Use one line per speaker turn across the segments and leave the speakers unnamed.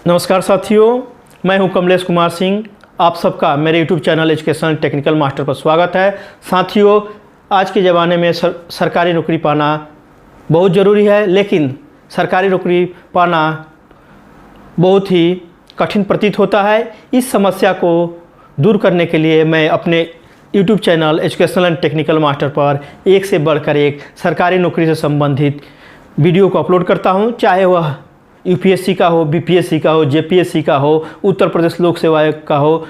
नमस्कार साथियों, मैं हूं कमलेश कुमार सिंह। आप सबका मेरे YouTube channel educational technical master पर स्वागत है। साथियों, आज के ज़माने में सरकारी नौकरी पाना बहुत ज़रूरी है, लेकिन सरकारी नौकरी पाना बहुत ही कठिन प्रतीत होता है। इस समस्या को दूर करने के लिए मैं अपने YouTube channel educational and technical master पर एक से बढ़कर एक सरकारी नौकरी से संबंधित वीडियो को अपलोड करता हूं, चाहे वह यूपीएससी का हो, बीपीएससी का हो, जेपीएससी का हो, उत्तर प्रदेश लोक सेवा आयोग का हो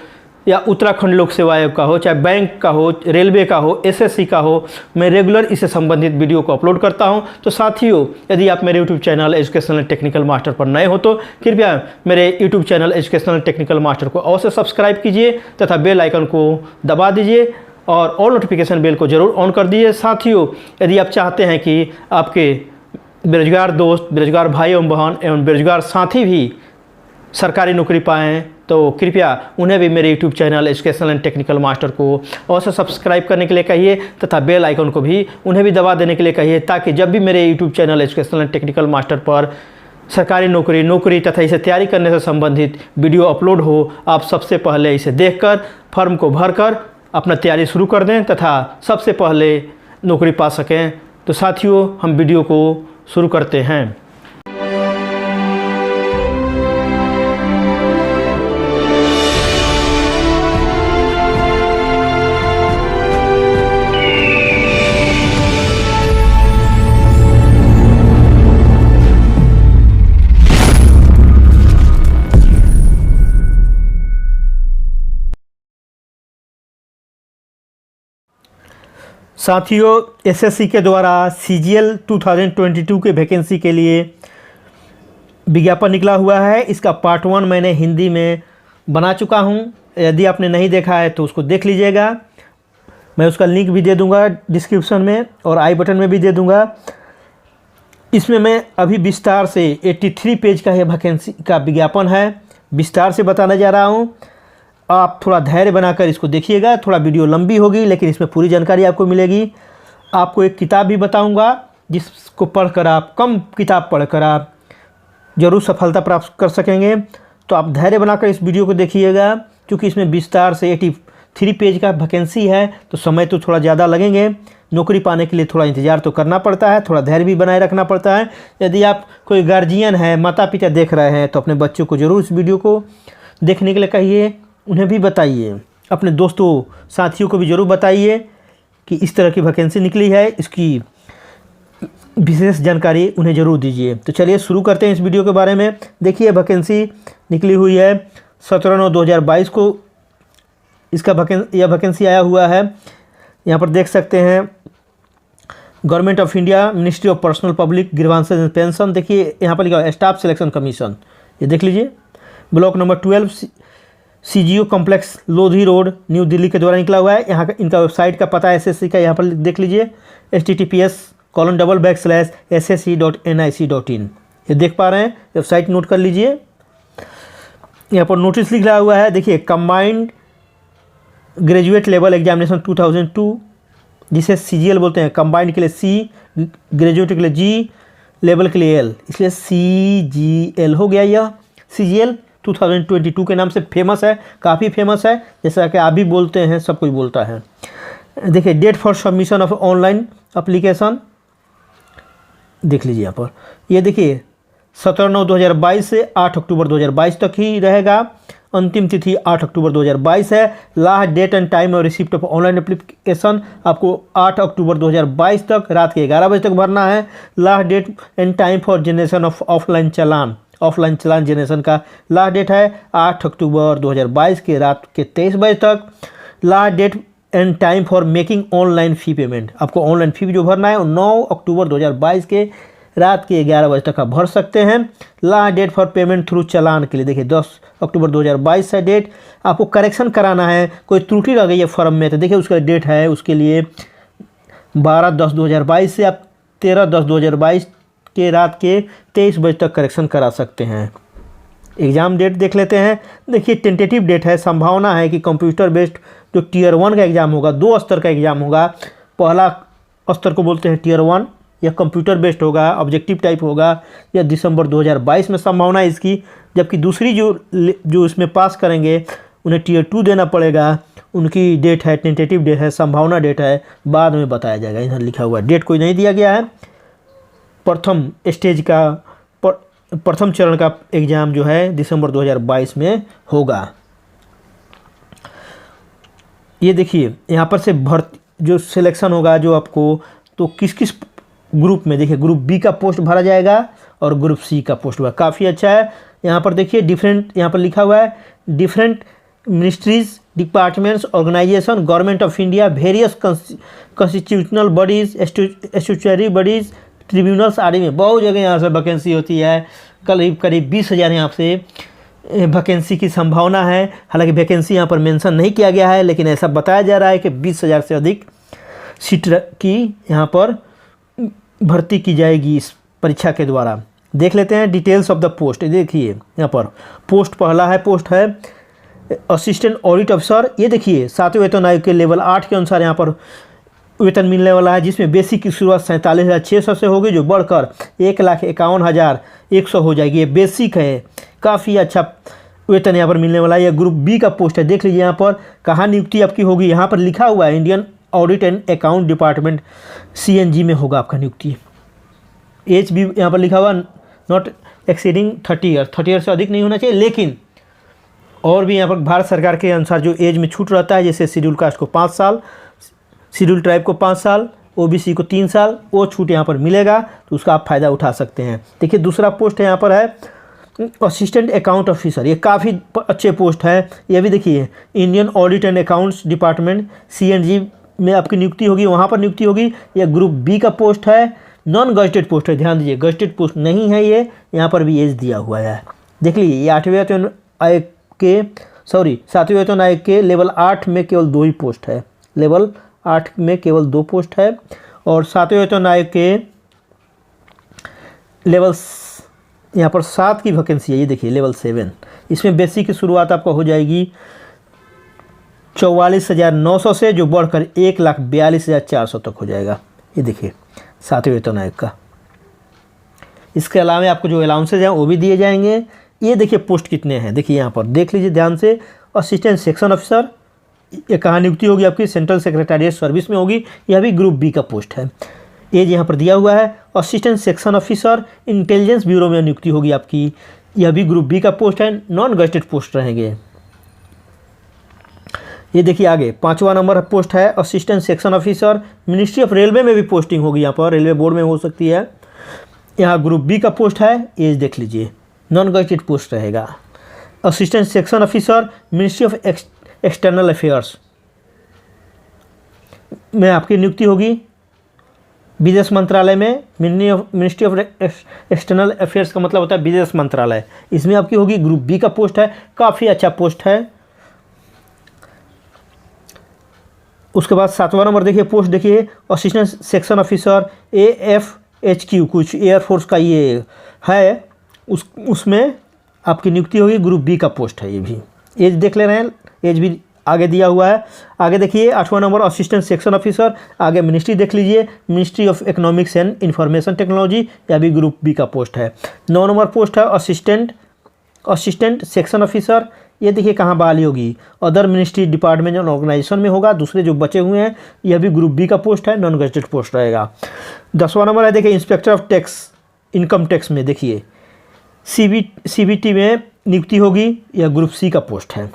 या उत्तराखंड लोक सेवा आयोग का हो, चाहे बैंक का हो, रेलवे का हो, एसएससी का हो। मैं रेगुलर इससे संबंधित वीडियो को अपलोड करता हूं। तो साथियों, यदि आप मेरे YouTube channel educational technical master पर नए हो तो कृपया मेरे YouTube channel educational technical master को अवश्य सब्सक्राइब कीजिए तथा बेल आइकन को दबा दीजिए और ऑल नोटिफिकेशन बेल को ज़रूर ऑन कर दीजिए। साथियों, यदि आप चाहते हैं कि आपके बेरोजगार दोस्त, बेरोजगार भाई एवं बहन एवं बेरोजगार साथी भी सरकारी नौकरी पाएँ तो कृपया उन्हें भी मेरे YouTube channel educational and technical master को अवश्य सब्सक्राइब करने के लिए कहिए तथा बेल आइकन को भी उन्हें भी दबा देने के लिए कहिए, ताकि जब भी मेरे YouTube channel educational and technical master पर सरकारी नौकरी तथा इसे तैयारी करने से संबंधित वीडियो अपलोड हो, आप सबसे पहले इसे देखकर फॉर्म को भरकर अपना तैयारी शुरू कर दें तथा सबसे पहले नौकरी पा सकें। तो साथियों, हम वीडियो को शुरू करते हैं। साथियों, एसएससी के द्वारा सीजीएल 2022 के वैकेंसी के लिए विज्ञापन निकला हुआ है। इसका पार्ट 1 मैंने हिंदी में बना चुका हूं। यदि आपने नहीं देखा है तो उसको देख लीजिएगा। मैं उसका लिंक भी दे दूंगा डिस्क्रिप्शन में और आई बटन में भी दे दूंगा। इसमें मैं अभी विस्तार से 83 पेज का यह वैकेंसी का विज्ञापन है, विस्तार से बताने जा रहा हूँ। आप थोड़ा धैर्य बनाकर इसको देखिएगा। थोड़ा वीडियो लंबी होगी लेकिन इसमें पूरी जानकारी आपको मिलेगी। आपको एक किताब भी बताऊंगा जिसको पढ़कर आप, कम किताब पढ़कर आप ज़रूर सफलता प्राप्त कर सकेंगे। तो आप धैर्य बनाकर इस वीडियो को देखिएगा, क्योंकि इसमें विस्तार से 83 पेज का वैकेंसी है तो समय तो थोड़ा ज़्यादा लगेंगे। नौकरी पाने के लिए थोड़ा इंतज़ार तो करना पड़ता है, थोड़ा धैर्य भी बनाए रखना पड़ता है। यदि आप कोई गार्जियन है, माता पिता देख रहे हैं तो अपने बच्चों को ज़रूर इस वीडियो को देखने के लिए कहिए, उन्हें भी बताइए, अपने दोस्तों साथियों को भी ज़रूर बताइए कि इस तरह की वैकेंसी निकली है। इसकी विशेष जानकारी उन्हें ज़रूर दीजिए। तो चलिए शुरू करते हैं इस वीडियो के बारे में। देखिए, वैकेंसी निकली हुई है 17/9/2022 को। इसका यह वैकेंसी आया हुआ है, यहाँ पर देख सकते हैं। Government of India, ministry of personnel public grievances and pension. देखिए यहाँ पर लिखा है स्टाफ सिलेक्शन कमीशन, ये देख लीजिए। Block number 12 CGO complex, Lodhi road, new Delhi के द्वारा निकला हुआ है। यहाँ का इनका वेबसाइट का पता है एसएससी का, यहाँ पर देख लीजिए https://ssc.nic.in। ये देख पा रहे हैं, वेबसाइट नोट कर लीजिए। यहाँ पर नोटिस लिखा हुआ है, देखिए, कंबाइंड ग्रेजुएट लेवल एग्जामिनेशन 2002, जिसे सीजीएल बोलते हैं। कंबाइंड के लिए सी, ग्रेजुएट के लिए जी, लेवल के लिए एल, इसलिए सीजीएल हो गया। यह सीजीएल 2022 के नाम से फेमस है, काफ़ी फेमस है, जैसा कि आप भी बोलते हैं, सब कोई बोलता है। देखिए, date for submission of online application देख लीजिए यहाँ पर। ये देखिए 17/9/2022 से 8 अक्टूबर 2022 तक ही रहेगा। अंतिम तिथि 8 अक्टूबर 2022 है। लास्ट डेट एंड टाइम और रिसिप्ट ऑफ ऑनलाइन एप्लीकेशन आपको 8 अक्टूबर 2022 तक रात के 11 बजे तक भरना है। Last date and time for generation of offline चालान जनरेशन का लास्ट डेट है 8 अक्टूबर 2022 के रात के 23 बजे तक। Last date and time for making online fee payment, आपको ऑनलाइन फ़ी जो भरना है वो 9 अक्टूबर 2022 के रात के 11 बजे तक आप भर सकते हैं। Last date for payment through चालान के लिए देखिए 10 अक्टूबर 2022 से डेट। आपको करेक्शन कराना है, कोई त्रुटि रह गई है फॉर्म में तो देखिए उसका डेट है, उसके लिए 12/10/2022 से आप 13/10/2022 के रात के 23 बजे तक करेक्शन करा सकते हैं। एग्ज़ाम डेट देख लेते हैं। देखिए, टेंटेटिव डेट है, संभावना है कि कंप्यूटर बेस्ड जो Tier 1 का एग्ज़ाम होगा, 2 स्तर का एग्ज़ाम होगा। पहला स्तर को बोलते हैं Tier 1 या कंप्यूटर बेस्ड होगा, ऑब्जेक्टिव टाइप होगा, या दिसंबर 2022 में संभावना है इसकी। जबकि दूसरी जो इसमें पास करेंगे उन्हें टियर 2 देना पड़ेगा, उनकी डेट है, टेंटेटिव डेट है, संभावना डेट है, बाद में बताया जाएगा। यहाँ लिखा हुआ है, डेट कोई नहीं दिया गया है। प्रथम स्टेज का प्रथम चरण का एग्ज़ाम जो है दिसंबर 2022 में होगा। ये देखिए यहाँ पर से भर्ती जो सिलेक्शन होगा जो आपको, तो किस किस ग्रुप में, देखिए ग्रुप बी का पोस्ट भरा जाएगा और ग्रुप सी का पोस्ट होगा। काफ़ी अच्छा है। यहाँ पर देखिए डिफरेंट, यहाँ पर लिखा हुआ है different ministries, departments, organisation, government of India, various constitutional bodies, statutory bodies, tribunals आदि में बहुत जगह यहाँ से वैकेंसी होती है। करीब 20,000 यहाँ से वैकेंसी की संभावना है। हालांकि वैकेंसी यहाँ पर मेंशन नहीं किया गया है, लेकिन ऐसा बताया जा रहा है कि 20,000 से अधिक सीट की यहाँ पर भर्ती की जाएगी इस परीक्षा के द्वारा। देख लेते हैं डिटेल्स ऑफ द पोस्ट। देखिए यहाँ पर पोस्ट, पहला है पोस्ट है असिस्टेंट ऑडिट अफसर। ये देखिए 7वें वेतन आयोग के लेवल 8 के अनुसार यहाँ पर वेतन मिलने वाला है, जिसमें बेसिक की शुरुआत 47,600 से होगी, जो बढ़कर 1,51,100 हो जाएगी। ये बेसिक है, काफ़ी अच्छा वेतन यहाँ पर मिलने वाला है। यह ग्रुप बी का पोस्ट है। देख लीजिए यहाँ पर कहाँ नियुक्ति आपकी होगी, यहाँ पर लिखा हुआ है Indian audit and account department CNG में होगा आपका नियुक्ति। एज भी यहाँ पर लिखा हुआ नॉट एक्सीडिंग 30 ईयर, 30 ईयर से अधिक नहीं होना चाहिए। लेकिन और भी यहाँ पर भारत सरकार के अनुसार जो एज में छूट रहता है, जैसे शेड्यूल कास्ट को 5 साल, शेड्यूल ट्राइब को 5 साल, OBC को 3 साल, वो छूट यहाँ पर मिलेगा, तो उसका आप फ़ायदा उठा सकते हैं। देखिए दूसरा पोस्ट है यहाँ पर है असिस्टेंट अकाउंट ऑफिसर। ये काफ़ी अच्छे पोस्ट है। ये भी देखिए Indian audit and accounts department CNG में आपकी नियुक्ति होगी, वहाँ पर नियुक्ति होगी। यह ग्रुप बी का पोस्ट है, नॉन गजटेड पोस्ट है। ध्यान दीजिए गजटेड पोस्ट नहीं है ये, यहाँ पर भी एज दिया हुआ है। देख लीजिए ये 8वें वेतन आयोग के 7वें वेतन आयोग के लेवल 8 में केवल 2 ही पोस्ट है, लेवल 8 में केवल 2 पोस्ट है। और 7वें वेतन आयोग के लेवल यहाँ पर 7 की वैकेंसी है। ये देखिए लेवल 7, इसमें बेसिक की शुरुआत आपको हो जाएगी 44,900 से, जो बढ़कर 1,42,400 तक हो जाएगा। ये देखिए 7वें वेतन आयोग का। इसके अलावा आपको जो अलाउंसेज हैं वो भी दिए जाएंगे। ये देखिए पोस्ट कितने हैं, देखिए यहाँ पर देख लीजिए ध्यान से। असिस्टेंट सेक्शन ऑफिसर, ये कहाँ नियुक्ति होगी आपकी, सेंट्रल सेक्रेटेरिएट सर्विस में होगी। यह भी ग्रुप बी का पोस्ट है। एज यहाँ पर दिया हुआ है। Assistant section officer intelligence bureau में नियुक्ति होगी आपकी। यह भी ग्रुप बी का पोस्ट है, नॉन गजटेड पोस्ट रहेंगे। ये देखिए आगे 5वां नंबर पोस्ट है assistant section officer, ministry of railway में भी पोस्टिंग होगी, यहाँ पर रेलवे बोर्ड में हो सकती है। यहाँ ग्रुप बी का पोस्ट है। एज देख लीजिए, नॉन गजटेड पोस्ट रहेगा। Assistant section officer ministry of external affairs में आपकी नियुक्ति होगी, विदेश मंत्रालय में। मिनिस्ट्री ऑफ एक्सटर्नल अफेयर्स का मतलब होता है विदेश मंत्रालय, इसमें आपकी होगी। ग्रुप बी का पोस्ट है, काफ़ी अच्छा पोस्ट है। उसके बाद 7वां नंबर देखिए पोस्ट, देखिए असिस्टेंट सेक्शन ऑफिसर AFHQ, कुछ एयरफोर्स का ये है, उसमें आपकी नियुक्ति होगी। ग्रुप बी का पोस्ट है। ये भी एज देख ले रहे हैं, एज भी आगे दिया हुआ है। आगे देखिए 8वां नंबर असिस्टेंट सेक्शन ऑफिसर। आगे मिनिस्ट्री देख लीजिए, ministry of economics and information technology, या भी ग्रुप बी का पोस्ट है। 9 नंबर पोस्ट है असिस्टेंट सेक्शन ऑफिसर। ये देखिए कहाँ बहाली होगी, अदर मिनिस्ट्री डिपार्टमेंट और ऑर्गेनाइजेशन में होगा। दूसरे जो बचे हुए हैं यह भी ग्रुप बी का पोस्ट है, नॉन गजटेड पोस्ट रहेगा। 10वां नंबर है देखिए inspector of tax, income tax में देखिए CBT में नियुक्ति होगी, यह ग्रुप सी का पोस्ट है।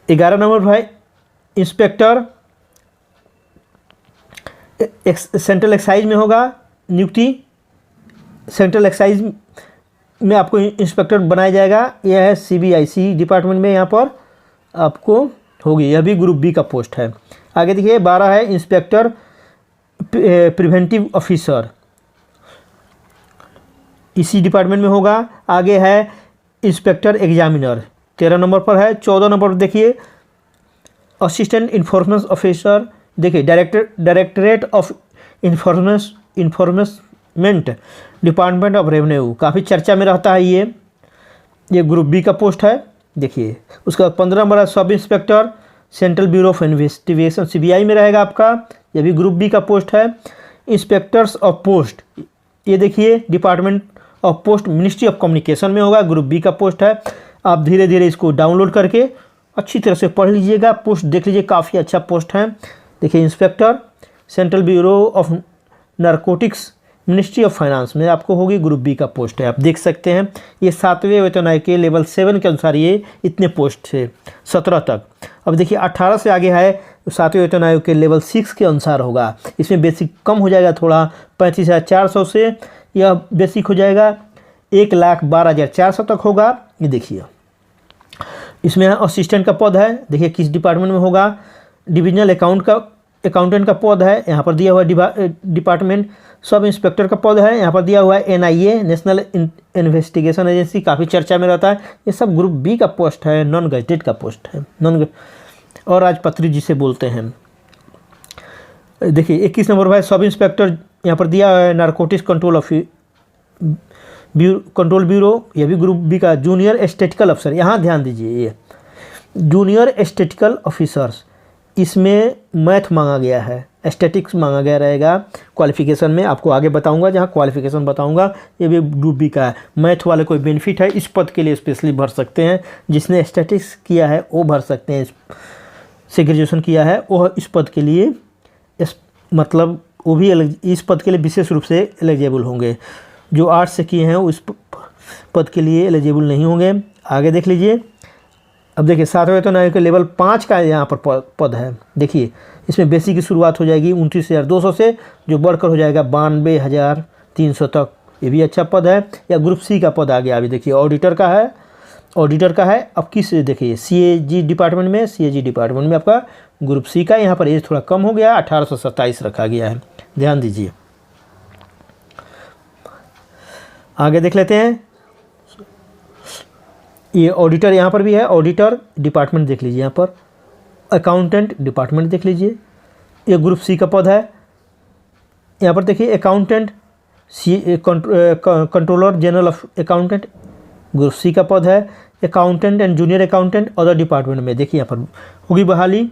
11 नंबर पर है इंस्पेक्टर सेंट्रल एक्साइज में होगा नियुक्ति। सेंट्रल एक्साइज में आपको इंस्पेक्टर बनाया जाएगा, यह है CBIC डिपार्टमेंट में, यहाँ पर आपको होगी। यह भी ग्रुप बी का पोस्ट है। आगे देखिए 12 है इंस्पेक्टर प्रिवेंटिव ऑफिसर, इसी डिपार्टमेंट में होगा। आगे है इंस्पेक्टर एग्जामिनर, 13 नंबर पर है। 14 नंबर पर देखिए असिस्टेंट इन्फॉर्मेशन ऑफिसर, देखिए directorate of informant department of revenue, काफ़ी चर्चा में रहता है ये ग्रुप बी का पोस्ट है। देखिए उसका 15 नंबर है sub inspector central bureau of investigation, CBI में रहेगा आपका, यह भी ग्रुप बी का पोस्ट है। इंस्पेक्टर्स ऑफ पोस्ट, ये देखिए department of post ministry of communication में होगा, ग्रुप बी का पोस्ट है। आप धीरे धीरे इसको डाउनलोड करके अच्छी तरह से पढ़ लीजिएगा, पोस्ट देख लीजिए, काफ़ी अच्छा पोस्ट है। देखिए inspector central bureau of narcotics ministry of finance में आपको होगी, ग्रुप बी का पोस्ट है। आप देख सकते हैं ये 7वें वेतन आयोग के लेवल 7 के अनुसार ये इतने पोस्ट थे 17 तक। अब देखिए 18 से आगे है 7वें वेतन आयोग के लेवल 6 के अनुसार होगा। इसमें बेसिक कम हो जाएगा थोड़ा, 35,400 से यह बेसिक हो जाएगा 1,12,400 तक होगा। ये देखिए इसमें असिस्टेंट का पद है, देखिए किस डिपार्टमेंट में होगा, डिविजनल अकाउंटेंट का पद है, यहाँ पर दिया हुआ डिपार्टमेंट। सब इंस्पेक्टर का पद है, यहाँ पर दिया हुआ है NIA नेशनल इन्वेस्टिगेशन एजेंसी, काफ़ी चर्चा में रहता है। ये सब ग्रुप बी का पोस्ट है, नॉन गजेटेड का पोस्ट है, और राजपत्री जिसे बोलते हैं। देखिए 21 नंबर है सब इंस्पेक्टर, यहाँ पर दिया हुआ है नारकोटिक्स कंट्रोल ब्यूरो, ये भी ग्रुप बी का। जूनियर स्टैटिस्टिकल अफसर, यहाँ ध्यान दीजिए, ये जूनियर स्टैटिस्टिकल ऑफिसर्स, इसमें मैथ मांगा गया है, स्टैटिक्स मांगा गया रहेगा क्वालिफिकेशन में, आपको आगे बताऊंगा जहाँ क्वालिफिकेशन बताऊंगा। ये भी ग्रुप बी का है। मैथ वाले कोई बेनिफिट है, इस पद के लिए स्पेशली भर सकते हैं, जिसने स्टैटिक्स किया है वो भर सकते हैं, से ग्रेजुएशन किया है वो इस पद के लिए मतलब वो भी इस पद के लिए विशेष रूप से एलिजिबल होंगे। जो आर्ट्स से किए हैं उस पद के लिए एलिजिबल नहीं होंगे। आगे देख लीजिए, अब देखिए 7वें वेतन आयोग के लेवल 5 का यहाँ पर पद है। देखिए इसमें बेसिक की शुरुआत हो जाएगी 29,200 से, जो बढ़कर हो जाएगा 92,300 तक। ये भी अच्छा पद है। या ग्रुप सी का पद आ गया, अभी देखिए ऑडिटर का है। अब किस देखिए CAG डिपार्टमेंट में आपका ग्रुप सी का, यहाँ पर एज थोड़ा कम हो गया, 1827 रखा गया है, ध्यान दीजिए। आगे देख लेते हैं, ये ऑडिटर यहाँ पर भी है, ऑडिटर डिपार्टमेंट देख लीजिए, यहाँ पर अकाउंटेंट डिपार्टमेंट देख लीजिए, ये ग्रुप सी का पद है। यहाँ पर देखिए accountant controller general of accountant, group C का पद है। Accountant and junior accountant other department में, देखिए यहाँ पर होगी बहाली।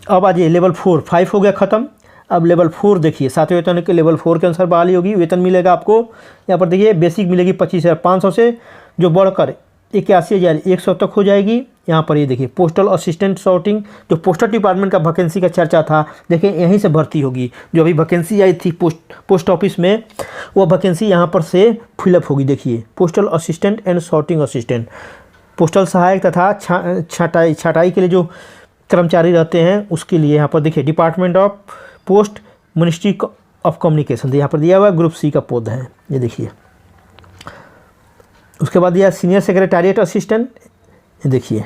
अब आज ये लेवल 4 5 हो गया ख़त्म। अब लेवल 4 देखिए 7वें वेतन के लेवल 4 के अनुसार बहाली होगी। वेतन मिलेगा आपको, यहाँ पर देखिए बेसिक मिलेगी 25,500 से, जो बढ़कर 81,100 तक हो जाएगी। यहाँ पर ये देखिए पोस्टल असिस्टेंट सॉर्टिंग, जो पोस्टल डिपार्टमेंट का वैकेंसी का चर्चा था, देखिए यहीं से भर्ती होगी। जो अभी वैकेंसी आई थी पोस्ट ऑफिस में, वो वैकेंसी यहाँ पर से फिलअप होगी। देखिए postal assistant and sorting assistant, postal सहायक तथा छँटाई के लिए जो कर्मचारी रहते हैं उसके लिए यहाँ पर देखिए department of post ministry of communication, यहाँ पर दिया हुआ ग्रुप सी का पद है, ये देखिए। उसके बाद दिया सीनियर सेक्रेटरीट असिस्टेंट, ये देखिए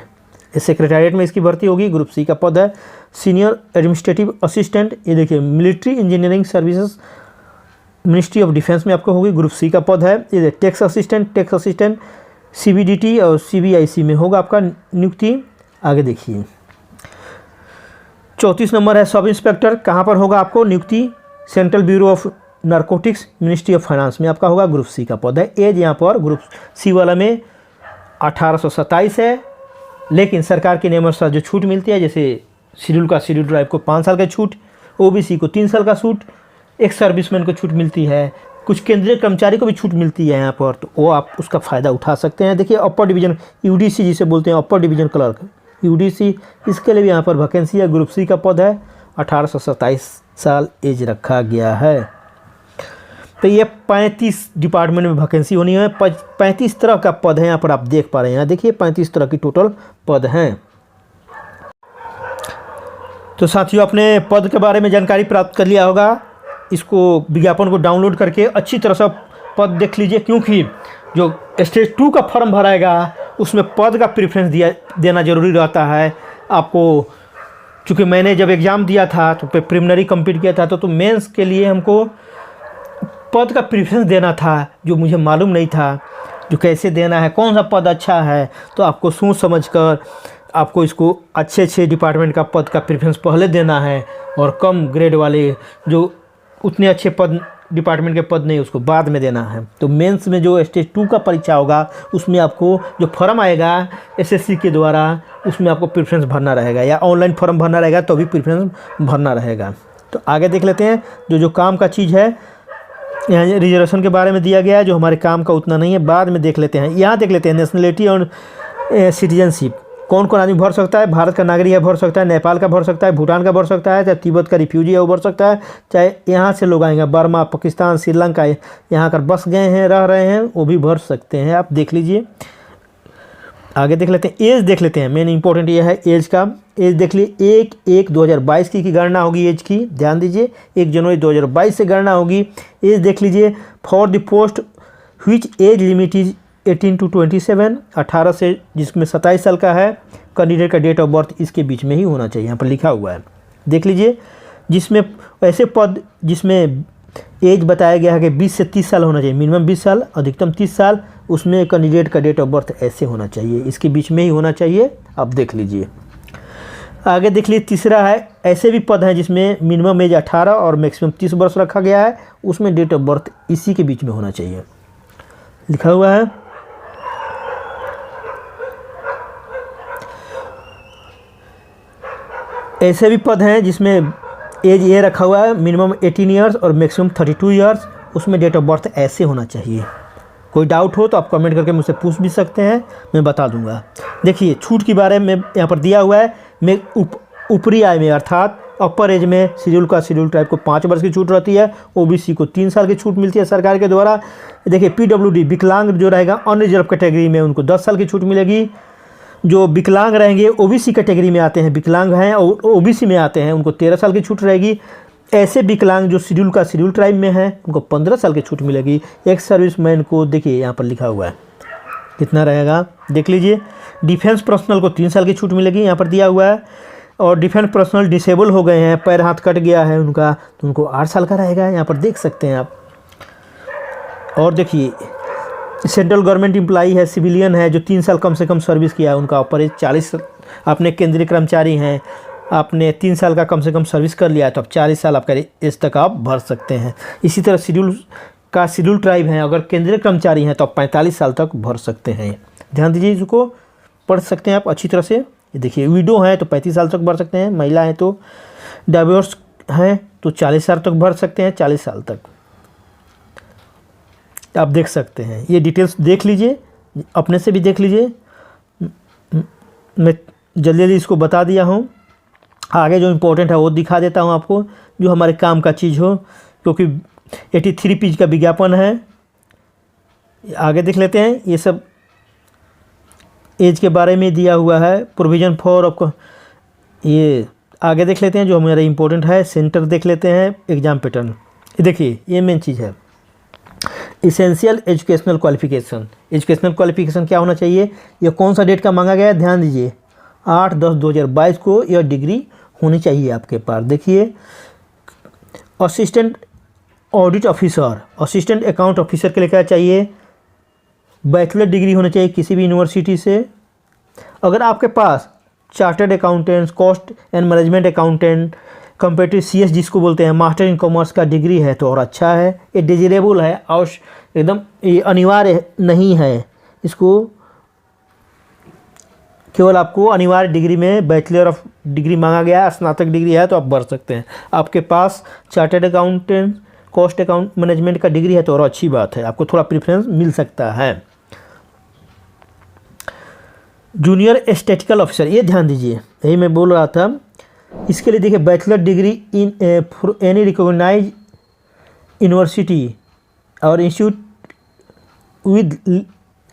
इस सेक्रेटरीट में इसकी भर्ती होगी, ग्रुप सी का पद है। सीनियर एडमिनिस्ट्रेटिव असिस्टेंट, ये देखिए military engineering services ministry of defence में आपको होगी, ग्रुप सी का पद है। ये टैक्स असिस्टेंट CBDT और CBIC में होगा आपका नियुक्ति। आगे देखिए 34 नंबर है सब इंस्पेक्टर, कहाँ पर होगा आपको नियुक्ति, central bureau of narcotics ministry of finance में आपका होगा, ग्रुप सी का पद है। एज यहाँ पर ग्रुप सी वाला में 1827 है, लेकिन सरकार के नियम अनुसार जो छूट मिलती है, जैसे शेड्यूल ट्राइब को 5 साल का छूट, OBC को 3 साल का छूट, एक सर्विसमैन को छूट मिलती है, कुछ केंद्रीय कर्मचारी को भी छूट मिलती है यहाँ पर, तो वो आप उसका फ़ायदा उठा सकते हैं। देखिए अपर डिवीजन UDC जिसे बोलते हैं, अपर डिवीजन क्लर्क UDC, इसके लिए भी यहाँ पर वैकेंसी है, ग्रुप सी का पद है, 1827 साल एज रखा गया है। तो ये 35 डिपार्टमेंट में वैकेंसी होनी है, 35 तरह का पद है यहाँ पर आप देख पा रहे हैं। यहाँ देखिए 35 तरह की टोटल पद हैं। तो साथियों अपने पद के बारे में जानकारी प्राप्त कर लिया होगा, इसको विज्ञापन को डाउनलोड करके अच्छी तरह से पद देख लीजिए, क्योंकि जो स्टेज 2 का फॉर्म भराएगा उसमें पद का प्रेफरेंस देना ज़रूरी रहता है आपको। चूँकि मैंने जब एग्ज़ाम दिया था तो प्रिलिमिनरी कंप्लीट किया था, तो मेंस के लिए हमको पद का प्रेफरेंस देना था, जो मुझे मालूम नहीं था जो कैसे देना है, कौन सा पद अच्छा है। तो आपको सोच समझ कर आपको इसको अच्छे डिपार्टमेंट का पद का प्रेफरेंस पहले देना है, और कम ग्रेड वाले जो उतने अच्छे पद डिपार्टमेंट के पद नहीं उसको बाद में देना है। तो मेंस में जो स्टेज 2 का परीक्षा होगा उसमें आपको जो फॉर्म आएगा SSC के द्वारा, उसमें आपको प्रेफरेंस भरना रहेगा, या ऑनलाइन फॉर्म भरना रहेगा तो भी प्रेफरेंस भरना रहेगा। तो आगे देख लेते हैं जो काम का चीज़ है। यहाँ रिजर्वेशन के बारे में दिया गया है, जो हमारे काम का उतना नहीं है, बाद में देख लेते हैं। यहाँ देख लेते हैं नेशनलिटी और सिटीजनशिप, कौन कौन आदमी भर सकता है। भारत का नागरिक है भर सकता है, नेपाल का भर सकता है, भूटान का भर सकता है, चाहे तिब्बत का रिफ्यूजी है वो भर सकता है, चाहे यहाँ से लोग आएंगे बर्मा, पाकिस्तान, श्रीलंका, यहाँ कर बस गए हैं, रह रहे हैं, वो भी भर सकते हैं। आप देख लीजिए। आगे देख लेते हैं, एज देख लेते हैं। मेन इंपॉर्टेंट ये है एज का। एज देख लीजिए 1/1/2022 की गणना होगी एज की, ध्यान दीजिए। 1 जनवरी 2022 से गणना होगी। एज देख लीजिए for the post which age limit is 18 to 27, 18 से जिसमें 27 साल का है। कैंडिडेट का डेट ऑफ बर्थ इसके बीच में ही होना चाहिए, यहाँ पर लिखा हुआ है, देख लीजिए। जिसमें ऐसे पद जिसमें एज बताया गया है कि 20 से 30 साल होना चाहिए, मिनिमम 20 साल, अधिकतम 30 साल, उसमें कैंडिडेट का डेट ऑफ बर्थ ऐसे होना चाहिए, इसके बीच में ही होना चाहिए। आप देख लीजिए। आगे देख लीजिए, तीसरा है ऐसे भी पद हैं जिसमें मिनिमम एज 18 और मैक्सिमम 30 वर्ष रखा गया है, उसमें डेट ऑफ बर्थ इसी के बीच में होना चाहिए, लिखा हुआ है। ऐसे भी पद हैं जिसमें एज ये रखा हुआ है मिनिमम 18 ईयर्स और मैक्सिमम 32 ईयर्स, उसमें डेट ऑफ बर्थ ऐसे होना चाहिए। कोई डाउट हो तो आप कमेंट करके मुझसे पूछ भी सकते हैं, मैं बता दूंगा। देखिए छूट के बारे में यहाँ पर दिया हुआ है। मैं ऊपरी आय में अर्थात अपर एज में शेड्यूल ट्राइब को 5 वर्ष की छूट रहती है, ओबीसी को 3 साल की छूट मिलती है सरकार के द्वारा। देखिए पीडब्ल्यूडी विकलांग जो रहेगा अनरिजर्व कैटेगरी में उनको 10 साल की छूट मिलेगी। जो विकलांग रहेंगे ओबीसी कैटेगरी में आते हैं, विकलांग हैं और ओबीसी में आते हैं, उनको 13 साल की छूट रहेगी। ऐसे विकलांग जो शेड्यूल ट्राइब में हैं उनको 15 साल की छूट मिलेगी। एक सर्विसमैन को देखिए यहाँ पर लिखा हुआ है कितना रहेगा, देख लीजिए। डिफेंस पर्सनल को 3 साल की छूट मिलेगी, यहाँ पर दिया हुआ है। और डिफेंस पर्सनल डिसेबल हो गए हैं, पैर हाथ कट गया है उनका, तो उनको 8 साल का रहेगा, यहाँ पर देख सकते हैं आप। और देखिए सेंट्रल गवर्नमेंट एम्प्लॉई है, सिविलियन है, जो 3 साल कम से कम सर्विस किया है, उनका ऊपर एज 40। आपने केंद्रीय कर्मचारी हैं, आपने 3 साल का कम से कम सर्विस कर लिया है, तो अब 40 साल आपका एज तक आप भर सकते हैं। इसी तरह शेड्यूल ट्राइब हैं, अगर केंद्रीय कर्मचारी हैं तो आप 45 साल तक भर सकते हैं। ध्यान दीजिए, इसको पढ़ सकते हैं आप अच्छी तरह से। देखिए विडो हैं तो 35 साल तक भर सकते हैं, महिला हैं तो, डाइवोर्स हैं तो 40 साल तक भर सकते हैं, 40 साल तक आप देख सकते हैं। ये डिटेल्स देख लीजिए, अपने से भी देख लीजिए। मैं जल्दी इसको बता दिया हूँ, आगे जो इम्पोर्टेंट है वो दिखा देता हूँ आपको, जो हमारे काम का चीज़ हो, क्योंकि 83 पेज का विज्ञापन है। आगे देख लेते हैं, ये सब एज के बारे में दिया हुआ है, प्रोविज़न फॉर आपको। ये आगे देख लेते हैं जो हमारा इम्पोर्टेंट है, सेंटर देख लेते हैं, एग्ज़ाम पैटर्न। देखिए ये मेन चीज़ है, essential educational qualification. Educational qualification क्या होना चाहिए, ये कौन सा डेट का मांगा गया है, ध्यान दीजिए। 8/10/2022 को यह डिग्री होनी चाहिए आपके पास। देखिए assistant audit officer, assistant account officer के लिए क्या चाहिए, बैचलर डिग्री होनी चाहिए किसी भी यूनिवर्सिटी से। अगर आपके पास chartered accountants, cost and management accountant, competitive CS जिसको बोलते हैं, मास्टर इन कॉमर्स का डिग्री है तो और अच्छा है। ये डिजरेबल है और एकदम ये अनिवार्य नहीं है, इसको केवल आपको अनिवार्य डिग्री में बैचलर ऑफ डिग्री मांगा गया है, स्नातक डिग्री है तो आप भर सकते हैं। आपके पास chartered accountant, cost account management का डिग्री है तो और अच्छी बात है, आपको थोड़ा प्रेफरेंस मिल सकता है। जूनियर स्टैटिस्टिकल ऑफिसर, ये ध्यान दीजिए, यही मैं बोल रहा था। इसके लिए देखिए bachelor degree in any recognize university और institute with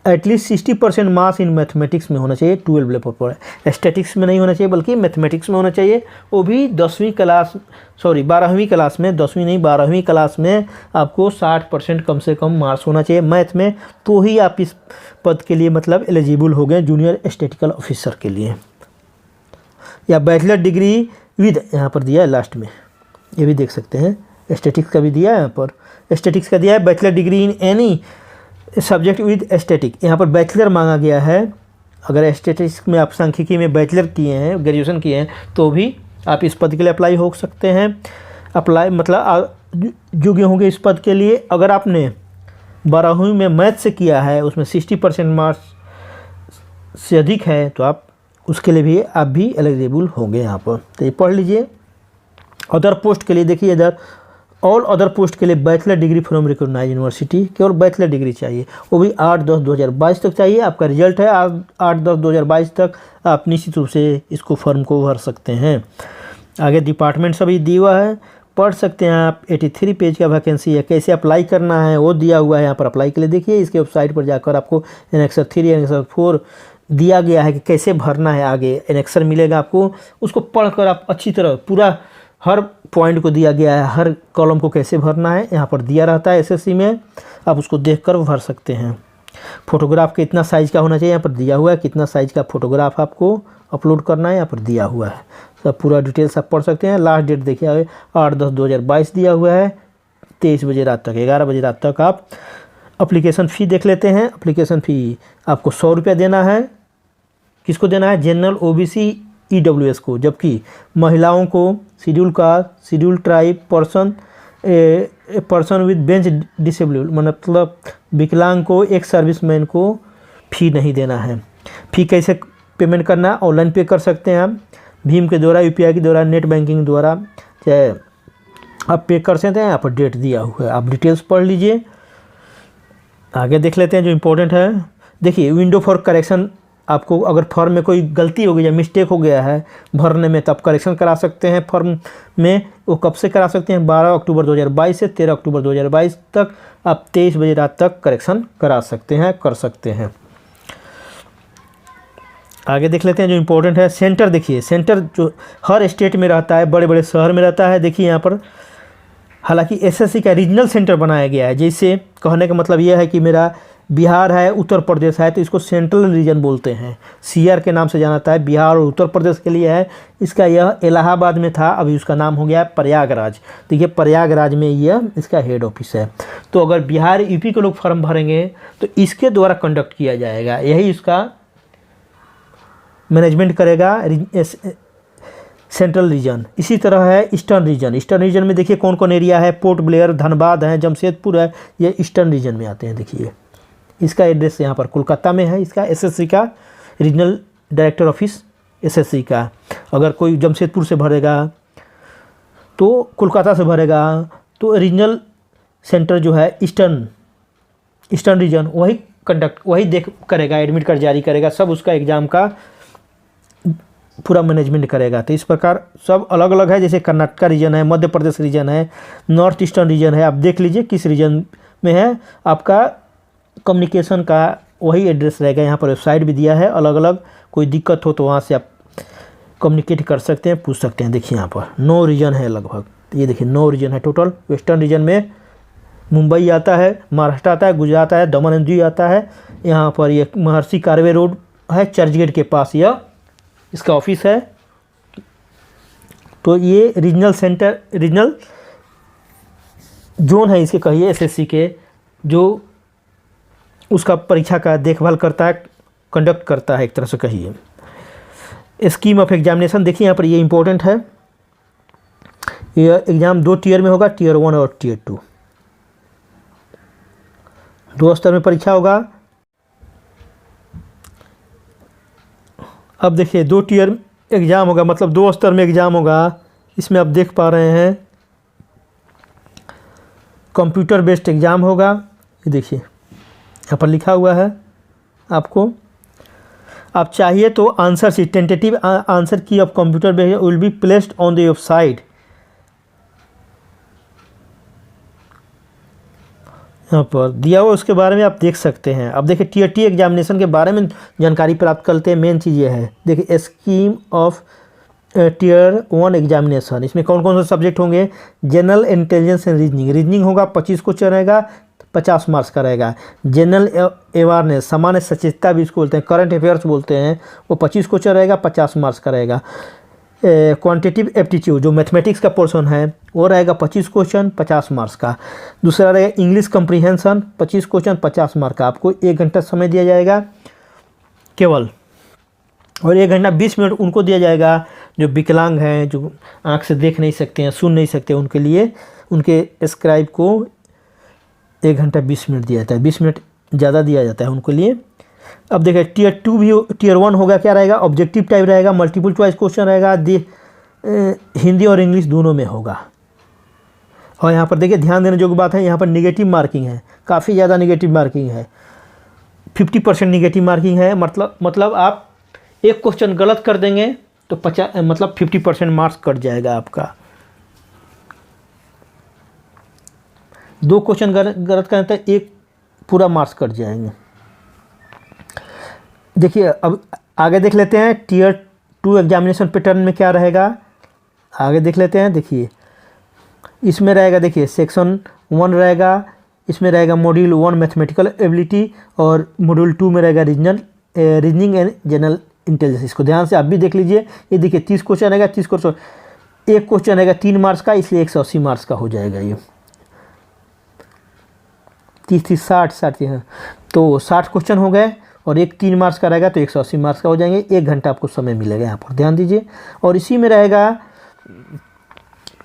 at least 60% marks in mathematics में होना चाहिए, 12 लेवल पर। स्टैटिक्स में नहीं होना चाहिए बल्कि मैथमेटिक्स में होना चाहिए, वो भी 12वीं क्लास में, 10वीं नहीं 12वीं क्लास में आपको 60% कम से कम मार्क्स होना चाहिए मैथ में, तो ही आप इस पद के लिए मतलब एलिजिबल हो गए जूनियर स्टैटिस्टिकल ऑफिसर के लिए। या बैचलर डिग्री विद, यहाँ पर दिया है लास्ट में, ये भी देख सकते हैं, स्टैटिक्स का भी दिया है, यहाँ पर स्टैटिक्स का दिया है। Bachelor degree in any subject with aesthetic, यहाँ पर बैचलर मांगा गया है। अगर एस्थेटिक्स में आप सांख्यिकी में बैचलर किए हैं, ग्रेजुएशन किए हैं, तो भी आप इस पद के लिए अप्लाई हो सकते हैं। अप्लाई मतलब योग्य होंगे इस पद के लिए। अगर आपने 12वीं में मैथ से किया है, उसमें 60% मार्क्स से अधिक है, तो आप उसके लिए भी आप भी एलिजिबल होंगे यहाँ पर। तो ये पढ़ लीजिए। अदर पोस्ट के लिए देखिए इधर, ऑल अदर पोस्ट के लिए bachelor degree from recognize university, केवल बैचलर डिग्री चाहिए, वो भी 8/10/2022 तक चाहिए। आपका रिजल्ट है 8/10/2022 तक, आप निश्चित रूप से इसको फॉर्म को भर सकते हैं। आगे डिपार्टमेंट सभी दिया हुआ है, पढ़ सकते हैं आप। 83 पेज का वैकेंसी है, कैसे अप्लाई करना है वो दिया हुआ है यहाँ पर। अप्लाई के लिए देखिए इसके वेबसाइट पर जाकर आपको एनेक्सर 3 एनेक्सर 4 दिया गया है कि कैसे भरना है। आगे एनेक्सर मिलेगा आपको, उसको पढ़कर आप अच्छी तरह पूरा हर पॉइंट को दिया गया है, हर कॉलम को कैसे भरना है यहाँ पर दिया रहता है एसएससी में, आप उसको देखकर भर सकते हैं। फोटोग्राफ कितना साइज़ का होना चाहिए यहाँ पर दिया हुआ है, कितना साइज़ का फोटोग्राफ आपको अपलोड करना है यहाँ पर दिया हुआ है। सब पूरा डिटेल्स आप पढ़ सकते हैं। लास्ट डेट देखिए 8/10/2022 दिया हुआ है, 23 बजे रात तक, 11 बजे रात तक आप एप्लीकेशन फ़ी देख लेते हैं। एप्लीकेशन फ़ी आपको 100 रुपया देना है। किसको देना है? जनरल, ओबीसी, ईडब्ल्यूएस को, जबकि महिलाओं को schedule caste, schedule tribe, person with bench disable मतलब विकलांग को, एक सर्विसमैन को फ़ी नहीं देना है। फ़ी कैसे पेमेंट करना? ऑनलाइन पे कर सकते हैं आप, भीम के द्वारा, यूपीआई के द्वारा, नेट बैंकिंग द्वारा, चाहे आप पे कर सकते हैं। यहाँ पर डेट दिया हुआ है, आप डिटेल्स पढ़ लीजिए। आगे देख लेते हैं जो इम्पोर्टेंट है। देखिए विंडो फॉर करेक्शन, आपको अगर फॉर्म में कोई गलती हो गई या मिस्टेक हो गया है भरने में, तब करेक्शन करा सकते हैं फॉर्म में। वो कब से करा सकते हैं? 12 अक्टूबर 2022 से 13 अक्टूबर 2022 तक आप 23 बजे रात तक करेक्शन करा सकते हैं, कर सकते हैं। आगे देख लेते हैं जो इम्पोर्टेंट है। सेंटर देखिए, सेंटर जो हर स्टेट में रहता है, बड़े बड़े शहर में रहता है। देखिए यहाँ पर हालांकि एसएससी का रीजनल सेंटर बनाया गया है, जैसे कहने का मतलब यह है कि मेरा बिहार है, उत्तर प्रदेश है, तो इसको सेंट्रल रीजन बोलते हैं, सीआर के नाम से जाना जाता है। बिहार और उत्तर प्रदेश के लिए है। इसका यह इलाहाबाद में था, अभी उसका नाम हो गया प्रयागराज। देखिए प्रयागराज में यह इसका हेड ऑफिस है। तो अगर बिहार यूपी के लोग फॉर्म भरेंगे तो इसके द्वारा कंडक्ट किया जाएगा, यही इसका मैनेजमेंट करेगा सेंट्रल रीजन। इसी तरह है ईस्टर्न रीजन। ईस्टर्न रीजन में देखिए कौन कौन एरिया है, पोर्ट ब्लेयर, धनबाद है, जमशेदपुर है, ये ईस्टर्न रीजन में आते हैं। देखिए इसका एड्रेस यहाँ पर कोलकाता में है, इसका एसएससी का रीजनल डायरेक्टर ऑफिस एसएससी का। अगर कोई जमशेदपुर से भरेगा तो कोलकाता से भरेगा तो रीजनल सेंटर जो है ईस्टर्न रीजन वही देख करेगा, एडमिट कार्ड जारी करेगा, सब उसका एग्ज़ाम का पूरा मैनेजमेंट करेगा। तो इस प्रकार सब अलग अलग है, जैसे कर्नाटका रीजन है, मध्य प्रदेश रीजन है, नॉर्थ ईस्टर्न रीजन है। आप देख लीजिए किस रीजन में है। आपका कम्युनिकेशन का वही एड्रेस रहेगा। यहाँ पर वेबसाइट भी दिया है अलग अलग, कोई दिक्कत हो तो वहाँ से आप कम्युनिकेट कर सकते हैं, पूछ सकते हैं। देखिए यहाँ पर 9 रीजन है लगभग, ये देखिए 9 रीजन है टोटल। वेस्टर्न रीजन में मुंबई आता है, महाराष्ट्र आता है, गुजरात आता है, दमन एंड दीव आता है। यहाँ पर ये महर्षि कार्वे रोड है, चर्चगेट के पास यह इसका ऑफिस है। तो ये रीजनल सेंटर, रीजनल जोन है इसके कहिए एसएससी के, जो उसका परीक्षा का देखभाल करता है, कंडक्ट करता है एक तरह से कहिए। स्कीम ऑफ एग्जामिनेशन देखिए यहाँ पर ये इम्पोर्टेंट है। ये एग्ज़ाम 2 टियर में होगा, टियर 1 और टियर 2, 2 स्तर में परीक्षा होगा। अब देखिए 2 टियर एग्ज़ाम होगा, मतलब 2 स्तर में एग्ज़ाम होगा। इसमें आप देख पा रहे हैं कंप्यूटर बेस्ड एग्ज़ाम होगा। ये देखिए यहाँ पर लिखा हुआ है आपको। आप चाहिए तो आंसर शीट, टेंटेटिव आंसर की of computer based will be placed on the website. यहाँ पर दिया हुआ उसके बारे में आप देख सकते हैं। अब देखिए टियर टी एग्जामिनेशन के बारे में जानकारी प्राप्त करते हैं। मेन चीज़ ये है, देखिए स्कीम ऑफ टियर 1 एग्जामिनेशन, इसमें कौन कौन से सब्जेक्ट होंगे? General intelligence and reasoning, reasoning होगा 25 क्वेश्चन रहेगा, 50 मार्क्स का रहेगा। जनरल अवेयरनेस, सामान्य सचेतता भी इसको बोलते हैं, करंट अफेयर्स बोलते हैं, वो 25 क्वेश्चन रहेगा, 50 मार्क्स का रहेगा। क्वांटिटेटिव एप्टीट्यूड जो मैथमेटिक्स का पोर्शन है वो रहेगा 25 क्वेश्चन, 50 मार्क्स का। दूसरा रहेगा इंग्लिश कम्प्रीहेंशन, 25 क्वेश्चन, 50 मार्क का। आपको 1 घंटा समय दिया जाएगा केवल, और 1 घंटा 20 मिनट उनको दिया जाएगा जो विकलांग हैं, जो आँख से देख नहीं सकते हैं, सुन नहीं सकते, उनके लिए, उनके स्क्राइब को 1 घंटा 20 मिनट दिया जाता है, 20 मिनट ज़्यादा दिया जाता है उनके लिए। अब देखिए टियर 2 भी, टियर 1 होगा, क्या रहेगा? ऑब्जेक्टिव टाइप रहेगा, मल्टीपल चॉइस क्वेश्चन रहेगा, हिंदी और इंग्लिश दोनों में होगा। और यहाँ पर देखिए ध्यान देने जोग बात है, यहाँ पर निगेटिव मार्किंग है, काफ़ी ज़्यादा निगेटिव मार्किंग है, 50% निगेटिव मार्किंग है। मतलब आप एक क्वेश्चन गलत कर देंगे तो 50% मार्क्स कट जाएगा आपका। 2 क्वेश्चन गलत करें तो 1 पूरा मार्क्स कट जाएंगे। देखिए अब आगे देख लेते हैं Tier 2 एग्जामिनेशन पैटर्न में क्या रहेगा, आगे देख लेते हैं। देखिए इसमें रहेगा, देखिए सेक्शन 1 रहेगा, इसमें रहेगा मॉड्यूल 1 मैथमेटिकल एबिलिटी, और मॉड्यूल 2 में रहेगा रीजनिंग एंड जनरल इंटेलिजेंस। इसको ध्यान से आप भी देख लीजिए। ये देखिए 30 क्वेश्चन रहेगा, 30 क्वेश्चन, एक क्वेश्चन रहेगा 3 मार्क्स का, इसलिए 180 मार्क्स का हो जाएगा। ये 30 60 है तो 60 क्वेश्चन हो गए, और एक 3 मार्क्स का रहेगा तो 180 मार्क्स का हो जाएंगे। 1 घंटा आपको समय मिलेगा, यहाँ पर ध्यान दीजिए। और इसी में रहेगा,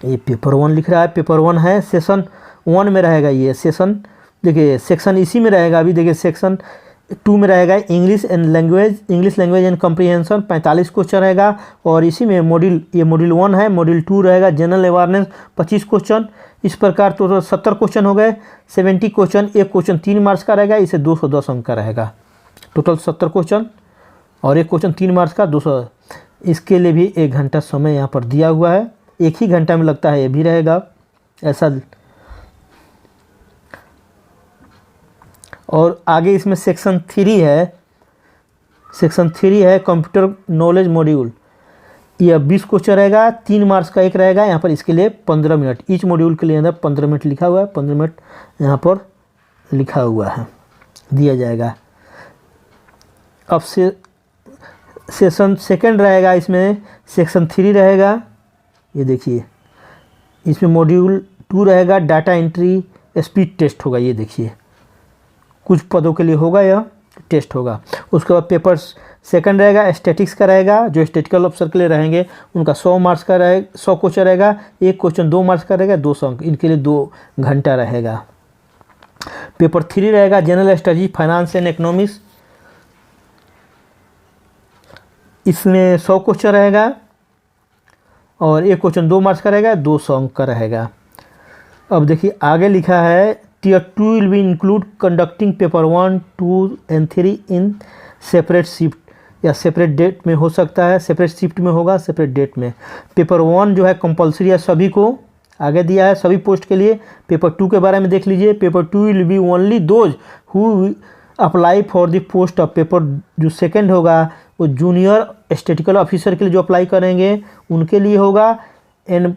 ये पेपर 1 लिख रहा है, पेपर 1 है, सेशन 1 में रहेगा ये सेशन। देखिए सेक्शन इसी में रहेगा। अभी देखिए सेक्शन 2 में रहेगा English language and comprehension, 45 question रहेगा। और इसी में मॉड्यूल 1 है, मॉड्यूल 2 रहेगा जनरल अवेयरनेस, 25 क्वेश्चन। इस प्रकार तो 70 क्वेश्चन हो गए, 70 क्वेश्चन, एक क्वेश्चन 3 मार्क्स का रहेगा, इसे 210 अंक का रहेगा। टोटल 70 क्वेश्चन और एक क्वेश्चन 3 मार्क्स का 200। इसके लिए भी 1 घंटा समय यहाँ पर दिया हुआ है, 1 ही घंटा में लगता है, ये भी रहेगा ऐसा। और आगे इसमें सेक्शन 3 है, सेक्शन 3 है कंप्यूटर नॉलेज मॉड्यूल। यह 20 क्वेश्चन रहेगा, 3 मार्क्स का एक रहेगा। यहाँ पर इसके लिए 15 मिनट, ईच मॉड्यूल के लिए अंदर 15 मिनट लिखा हुआ है, 15 मिनट यहाँ पर लिखा हुआ है, दिया जाएगा। अब सेशन 2 रहेगा, इसमें सेक्शन 3 रहेगा। ये देखिए इसमें मॉड्यूल 2 रहेगा, डाटा एंट्री स्पीड टेस्ट होगा। ये देखिए कुछ पदों के लिए होगा, यह टेस्ट होगा। उसके बाद पेपर 2 रहेगा, स्टैटिक्स का रहेगा, जो स्टैटिकल ऑफिसर के लिए रहेंगे उनका 100 मार्क्स का रहेगा, 100 क्वेश्चन रहेगा, एक क्वेश्चन 2 मार्क्स का रहेगा, 200 अंक, इनके लिए 2 घंटा रहेगा। पेपर 3 रहेगा general study finance and economics, इसमें 100 क्वेश्चन रहेगा और एक क्वेश्चन 2 मार्क्स का रहेगा, 200 अंक का रहेगा। अब देखिए आगे लिखा है Tier 2 will be include conducting paper 1, 2 and 3 in separate shift, या सेपरेट डेट में हो सकता है, सेपरेट शिफ्ट में होगा, सेपरेट डेट में। पेपर 1 जो है कंपलसरी है, सभी को आगे दिया है, सभी पोस्ट के लिए। पेपर 2 के बारे में देख लीजिए, paper 2 will be only those who apply for the post of. Paper जो 2 होगा वो जूनियर स्टैटिकल ऑफिसर के लिए जो अप्लाई करेंगे उनके लिए होगा। And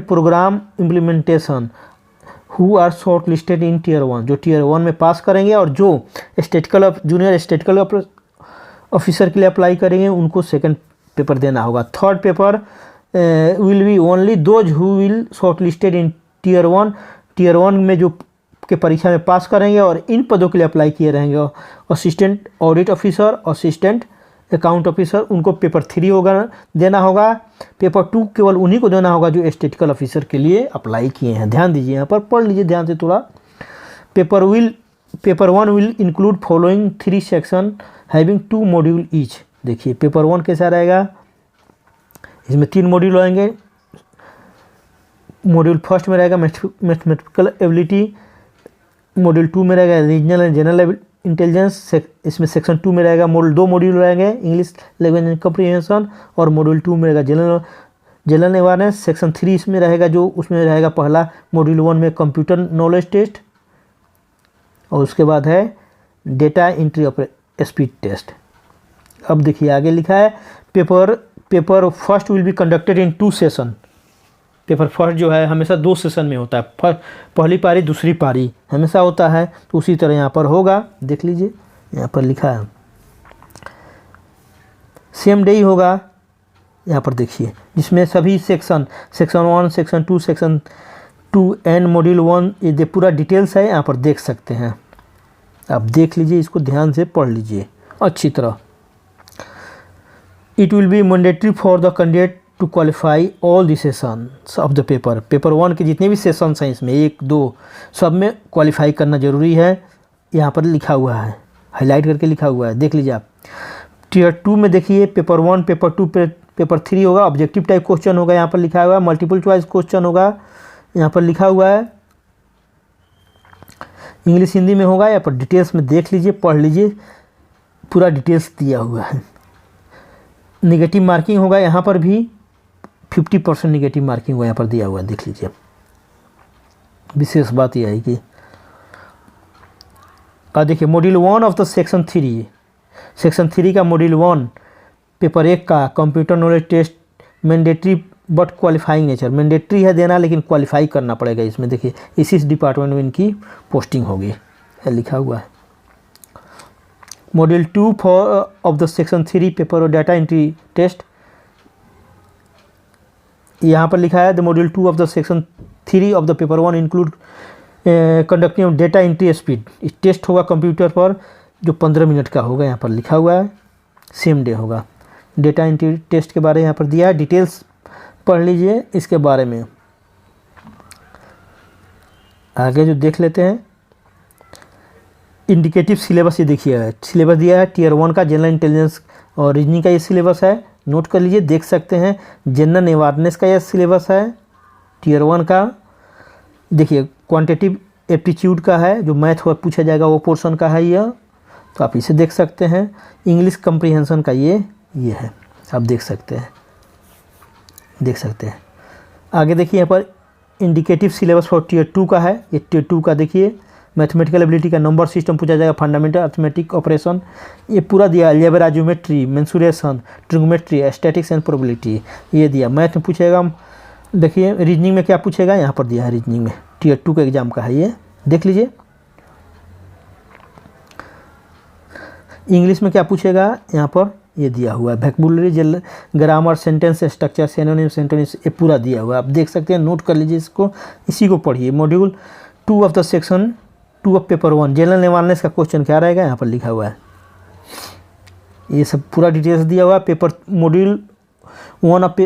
programme implementation who are short listed in Tier 1, जो Tier 1 में पास करेंगे और जो जूनियर स्टैटिकल ऑफिसर के लिए अप्लाई करेंगे उनको 2nd पेपर देना होगा। 3rd paper will be only those who will short listed in Tier 1, Tier 1 में जो के परीक्षा में पास करेंगे और इन पदों के लिए अप्लाई किए रहेंगे। Assistant audit officer, assistant account officer, उनको पेपर 3 होगा, देना होगा। पेपर 2 केवल उन्हीं को देना होगा जो स्टैटिकल ऑफिसर के लिए अप्लाई किए हैं। ध्यान दीजिए, यहाँ पर पढ़ लीजिए ध्यान से थोड़ा। Paper 1 will include following 3 section having 2 module each. देखिए पेपर 1 कैसा रहेगा, इसमें 3 मॉड्यूल आएंगे। मॉड्यूल 1 में रहेगा मैथमेटिकल एबिलिटी, मॉड्यूल 2 में रहेगा रीजनल एंड जनरल इंटेलिजेंस, इसमें सेक्शन 2 में रहेगा 2 मॉड्यूल रहेंगे, इंग्लिश लैंग्वेज एंड कॉम्प्रिहेंशन, और मॉड्यूल 2 में रहेगा जनरल अवेयरनेस। सेक्शन 3 इसमें रहेगा, जो उसमें रहेगा पहला मॉड्यूल 1 में कंप्यूटर नॉलेज टेस्ट, और उसके बाद है डेटा एंट्री स्पीड टेस्ट। अब देखिए आगे लिखा है paper 1 will be conducted in 2 session. Paper 1 जो है हमेशा 2 सेशन में होता है, पहली पारी दूसरी पारी हमेशा होता है, तो उसी तरह यहाँ पर होगा। देख लीजिए यहाँ पर लिखा है सेम डे ही होगा। यहाँ पर देखिए जिसमें सभी section 1, section 2, section 2 and module 1 ये पूरा डिटेल्स है, यहाँ पर देख सकते हैं। आप देख लीजिए, इसको ध्यान से पढ़ लीजिए अच्छी तरह। It will be mandatory for the candidate to qualify all the sessions of the paper 1 के जितने भी सेशंस हैं इसमें 1, 2 सब में क्वालिफाई करना जरूरी है। यहाँ पर लिखा हुआ है, हाईलाइट करके लिखा हुआ है, देख लीजिए आप। टीयर 2 में देखिए पेपर 1, पेपर 2, पेपर 3 होगा, ऑब्जेक्टिव टाइप क्वेश्चन होगा, यहाँ पर लिखा हुआ है, मल्टीपल चॉइस क्वेश्चन होगा, यहाँ पर लिखा हुआ है, इंग्लिश हिंदी में होगा। यहाँ पर डिटेल्स में देख लीजिए, पढ़ लीजिए, पूरा डिटेल्स दिया हुआ है। नेगेटिव मार्किंग होगा, यहाँ पर भी 50% नेगेटिव मार्किंग होगा, यहाँ पर दिया हुआ है, देख लीजिए। विशेष बात यह है कि देखिए module 1 of the section 3, section 3 का मॉड्यूल 1 पेपर 1 का computer knowledge test mandatory but qualifying nature, mandatory है देना लेकिन क्वालिफाई करना पड़ेगा इसमें। देखिए इसी डिपार्टमेंट में इनकी पोस्टिंग होगी, लिखा हुआ है। Module 2 of the section 3 paper और डाटा एंट्री टेस्ट, यहाँ पर लिखा है the module 2 of the section 3 of the paper 1 include conducting data entry speed. Test होगा कंप्यूटर पर जो 15 मिनट का होगा, यहाँ पर लिखा हुआ है, सेम डे होगा। डेटा एंट्री टेस्ट के बारे में यहाँ पर दिया है, डिटेल्स पढ़ लीजिए इसके बारे में। आगे जो देख लेते हैं इंडिकेटिव सिलेबस, ये देखिए सिलेबस दिया है टीयर 1 का जनरल इंटेलिजेंस और रीजनिंग का ये सिलेबस है, नोट कर लीजिए, देख सकते हैं। जनरल अवेयरनेस का ये सिलेबस है टीयर 1 का। देखिए क्वांटिटेटिव एप्टीट्यूड का है, जो मैथ और पूछा जाएगा वो पोर्शन का है यह, तो आप इसे देख सकते हैं। इंग्लिश कम्प्रीहेंशन का ये है, आप देख सकते हैं। आगे देखिए यहाँ पर इंडिकेटिव सिलेबस फॉर टीयर 2 का है, ये टीयर 2 का देखिए मैथमेटिकल एबिलिटी का नंबर सिस्टम पूछा जाएगा, फंडामेंटल अर्थमेटिक ऑपरेशन ये पूरा दिया, algebra, geometry, mensuration, trigonometry, statics and probability ये दिया। मैथ में पूछेगा, देखिए रीजनिंग में क्या पूछेगा, यहाँ पर दिया है रीजनिंग में, टीयर 2 का एग्जाम का है ये, देख लीजिए। इंग्लिश में क्या पूछेगा, यहाँ पर ये दिया हुआ है, vocabulary, grammar, sentence structure, synonym, antonyms ये पूरा दिया हुआ है, आप देख सकते हैं, नोट कर लीजिए इसको, इसी को पढ़िए। Module 2 of the section 2 of paper 1 general awareness का क्वेश्चन क्या रहेगा, यहाँ पर लिखा हुआ है, ये सब पूरा डिटेल्स दिया हुआ है। Paper module 1 of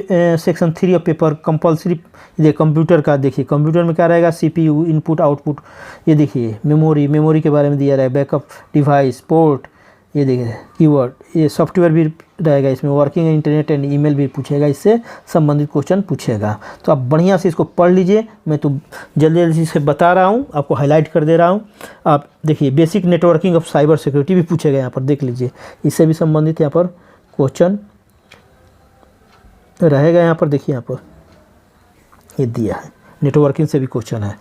section 3 of paper compulsory, ये कंप्यूटर का देखिए, कंप्यूटर में क्या रहेगा, CPU, इनपुट आउटपुट, ये देखिए मेमोरी के बारे में दिया रहेगा, बैकअप डिवाइस, पोर्ट, ये देखिए कीवर्ड, ये सॉफ्टवेयर भी रहेगा इसमें, वर्किंग इंटरनेट एंड ईमेल भी पूछेगा, इससे संबंधित क्वेश्चन पूछेगा। तो आप बढ़िया से इसको पढ़ लीजिए, मैं तो जल्दी से बता रहा हूँ, आपको हाईलाइट कर दे रहा हूँ। आप देखिए basic networking of cyber security भी पूछेगा, यहाँ पर देख लीजिए, इससे भी संबंधित यहाँ पर क्वेश्चन रहेगा। यहाँ पर देखिए, यहाँ पर ये दिया है, नेटवर्किंग से भी क्वेश्चन है।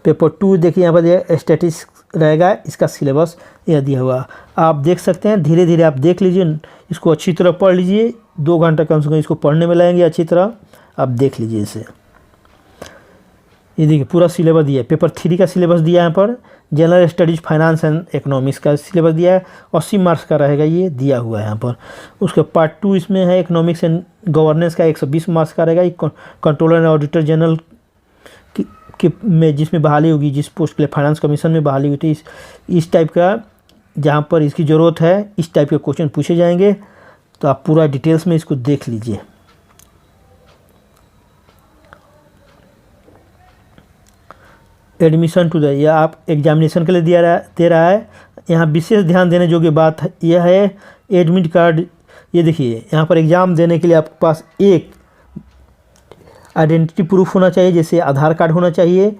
पेपर 2 देखिए यहाँ पर स्टैटिस्टिक्स रहेगा, इसका सिलेबस यह दिया हुआ, आप देख सकते हैं। धीरे धीरे आप देख लीजिए, इसको अच्छी तरह पढ़ लीजिए, 2 घंटा कम से कम इसको पढ़ने में लगेंगे अच्छी तरह, आप देख लीजिए इसे। ये देखिए पूरा सिलेबस दिया है। पेपर 3 का सिलेबस दिया है यहाँ पर, general studies, finance and economics का सिलेबस दिया है, 80 मार्क्स का रहेगा, ये दिया हुआ है यहाँ पर। उसके पार्ट 2 इसमें है इकोनॉमिक्स एंड गवर्नेंस का, 120 मार्क्स का रहेगा। कंट्रोलर एंड ऑडिटर जनरल में जिसमें बहाली होगी, जिस पोस्ट के लिए फाइनेंस कमीशन में बहाली हुई थी, इस टाइप का जहाँ पर इसकी ज़रूरत है, इस टाइप के क्वेश्चन पूछे जाएंगे। तो आप पूरा डिटेल्स में इसको देख लीजिए। एडमिशन टू द, या आप एग्जामिनेशन के लिए दे रहा है, यहाँ विशेष ध्यान देने योग्य बात यह है, एडमिट कार्ड, ये देखिए यहाँ पर एग्ज़ाम देने के लिए आपके पास एक आइडेंटिटी प्रूफ होना चाहिए, जैसे आधार कार्ड होना चाहिए,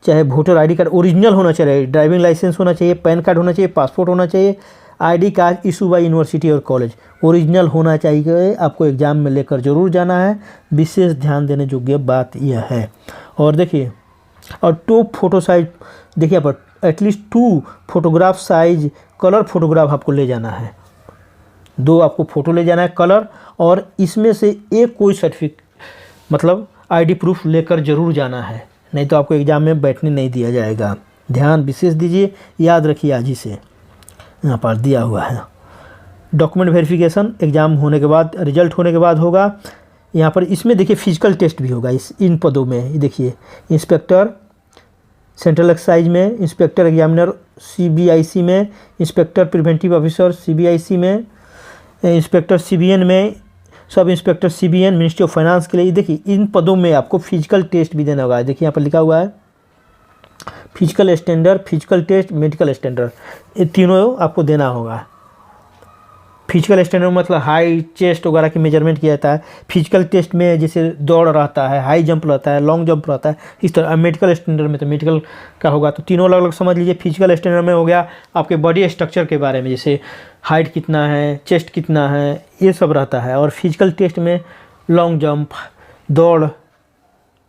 चाहे वोटर ID कार्ड ओरिजिनल होना चाहिए, ड्राइविंग लाइसेंस होना चाहिए, पैन कार्ड होना चाहिए, पासपोर्ट होना चाहिए, ID card issue bye university और कॉलेज ओरिजिनल होना चाहिए, आपको एग्ज़ाम में लेकर ज़रूर जाना है, विशेष ध्यान देने योग्य बात यह है। और देखिए, और 2 फोटो साइज, देखिए यहाँ पर at least 2 photograph size colour photograph आपको ले जाना है, 2 आपको फ़ोटो ले जाना है कलर, और इसमें से एक कोई सर्टिफिकेट मतलब ID प्रूफ लेकर ज़रूर जाना है, नहीं तो आपको एग्ज़ाम में बैठने नहीं दिया जाएगा। ध्यान विशेष दीजिए, याद रखिए आज ही से, यहाँ पर दिया हुआ है। डॉक्यूमेंट वेरिफिकेशन एग्ज़ाम होने के बाद, रिजल्ट होने के बाद होगा। यहाँ पर इसमें देखिए फिजिकल टेस्ट भी होगा इन पदों में, देखिए इंस्पेक्टर सेंट्रल एक्साइज में, इंस्पेक्टर एग्जामिनर CBIC में, इंस्पेक्टर प्रिवेंटिव ऑफिसर CBIC में, इंस्पेक्टर CBN में, sub inspector CBN ministry of finance के लिए। देखिए इन पदों में आपको फिजिकल टेस्ट भी देना होगा, देखिए यहाँ पर लिखा हुआ है physical standard, physical test, medical standard, ये तीनों आपको देना होगा। फिजिकल स्टैंडर्ड मतलब हाइट चेस्ट वगैरह की मेजरमेंट किया जाता है। फिजिकल टेस्ट में जैसे दौड़ रहता है, हाई जंप रहता है, लॉन्ग जंप रहता है, इस तरह। मेडिकल स्टैंडर्ड में तो मेडिकल का होगा, तो तीनों अलग अलग समझ लीजिए। फिजिकल स्टैंडर्ड में हो गया आपके बॉडी स्ट्रक्चर के बारे में, जैसे हाइट कितना है, चेस्ट कितना है, ये सब रहता है। और फिजिकल टेस्ट में लॉन्ग जंप, दौड़,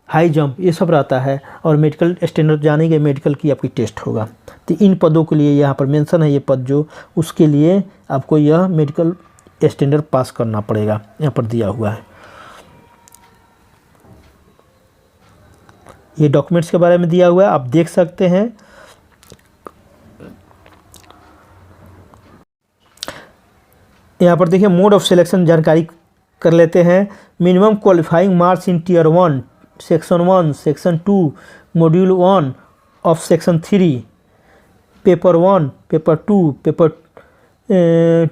हाई जंप, ये सब रहता है। और मेडिकल स्टैंडर्ड जानेंगे, मेडिकल की आपकी टेस्ट होगा। तो इन पदों के लिए यहाँ पर मेंशन है ये पद जो, उसके लिए आपको यह मेडिकल स्टैंडर्ड पास करना पड़ेगा, यहाँ पर दिया हुआ है। ये डॉक्यूमेंट्स के बारे में दिया हुआ है, आप देख सकते हैं। यहाँ पर देखिए मोड ऑफ सिलेक्शन जानकारी कर लेते हैं। Minimum qualifying marks in tier 1, section 1, section 2, module 1 of section 3, paper 1, paper 2, paper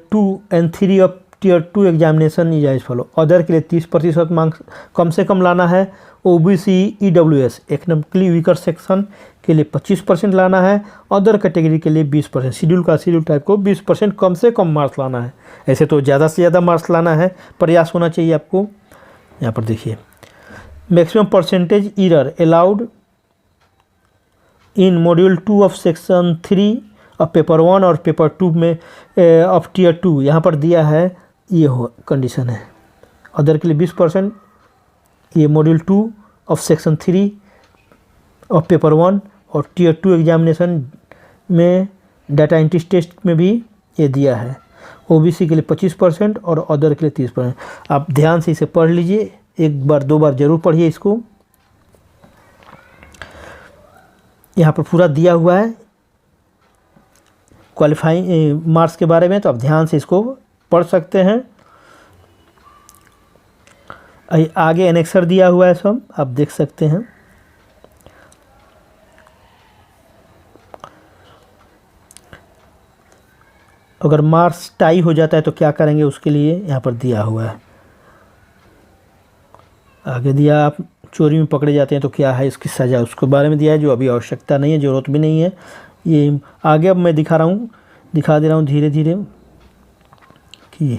2 and 3 of tier 2 examination is as follow. Other के लिए 30% मार्क्स कम से कम लाना है। OBC EWS economically weaker section के लिए 25% लाना है। अदर कैटेगरी के लिए 20%, शेड्यूल का शेड्यूल टाइप को 20% कम से कम मार्क्स लाना है। ऐसे तो ज़्यादा से ज़्यादा मार्क्स लाना है, प्रयास होना चाहिए आपको। यहाँ पर देखिए maximum percentage error allowed in module 2 of section 3 और पेपर 1 और पेपर 2 में ऑफ टीयर 2 यहाँ पर दिया है, ये हो कंडीशन है। अदर के लिए 20%, ये मॉड्यूल 2 ऑफ सेक्शन 3 और पेपर 1 और टीयर 2 एग्जामिनेशन में डाटा एंट्री टेस्ट में भी ये दिया है। ओबीसी के लिए 25% और अदर के लिए 30%। आप ध्यान से इसे पढ़ लीजिए, एक बार दो बार जरूर पढ़िए इसको। यहाँ पर पूरा दिया हुआ है क्वालिफाइंग मार्क्स के बारे में, तो आप ध्यान से इसको पढ़ सकते हैं। आगे एनेक्सर दिया हुआ है, सब आप देख सकते हैं। अगर मार्क्स टाई हो जाता है तो क्या करेंगे, उसके लिए यहाँ पर दिया हुआ है। आगे दिया आप चोरी में पकड़े जाते हैं तो क्या है इसकी सज़ा, उसके बारे में दिया है, जो अभी आवश्यकता नहीं है, ज़रूरत भी नहीं है। ये आगे अब मैं दिखा दे रहा हूँ धीरे धीरे कि